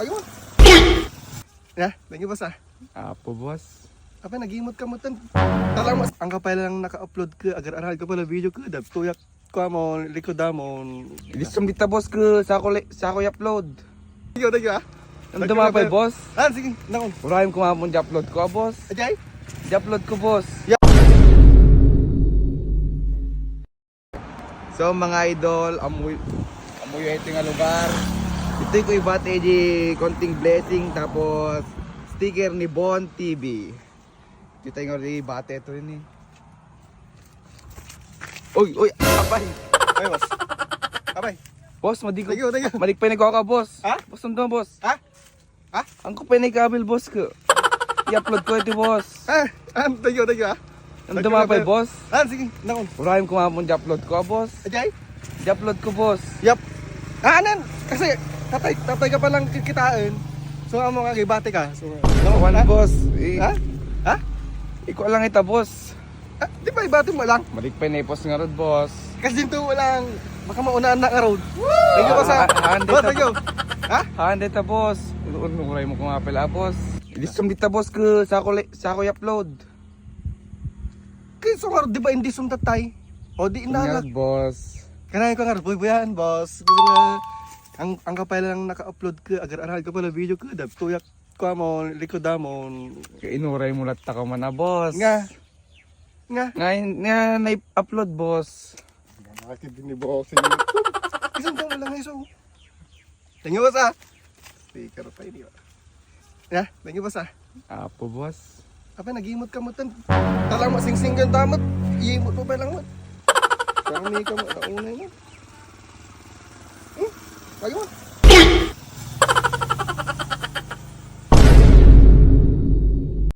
Ayaw mo. Ya, thank you boss ah. Apo boss. Apa nagimot ka mo tan. Talang mas ang kapay lang naka-upload ka agar-aral ka pala video ka dab tuyak ko mo likod mo. Ilisam dita boss ko sa ako i-upload. Thank you ah. Nandun mapay boss. Ah sige, nakon. Urahin ko mapon i-upload ko boss. Ajay. I-upload ko boss. So mga idol, amoy ito nga lugar. Ito ko ibate di konting blessing tapos sticker ni Bon TV. Kita nga di bate ito rin eh. Uy, apay. Ay boss. Abay. Boss, madig Thank you. pa ni ko ka boss. Ha? Boss nandun boss. Ha? Ha? Ang ko pa ni kabil boss ko. I-upload ko ito boss. Ah, thank you ah. Nandun mapay boss. Ah sige, nakon. Urahin ko mapon i-upload ko boss. Ajay. I-upload ko boss. Yup. Anan kasi tatay ka pa lang kikitain. So amo nga gibate ka. So One boss. Ha? Ha? Iko lang ita boss. Ah, di ba ibate mo lang? Malig pa ni post nga rod boss. Kasi dito walang baka maunaan na nga road. Thank you boss ah. Boss, thank you. Ha? Hande ta boss. Uray mo ko nga pala boss. Ilisam dita boss ko sa ako i-upload. Kaya so nga di ba hindi sumtatay? O di Nga inalag. boss. Kanahin ko nga buyan boss. Gusto nga ang kapay lang naka-upload ka agar-aral ka pala video ka dab tuyak ko mo likod mo. Inuray mo latta ka man na boss. Nga. Nga na-upload boss. Bakit din ni boss? Isang taon lang iso. Thank you boss ah. Sticker pa ini. Ya, thank you boss ah. Apo boss. Apa nagimot ka mo tan. Talang masing-sing kan tamot. Iimot mo pa lang mo. Parang may ka mo naunay mo. Ayaw mo.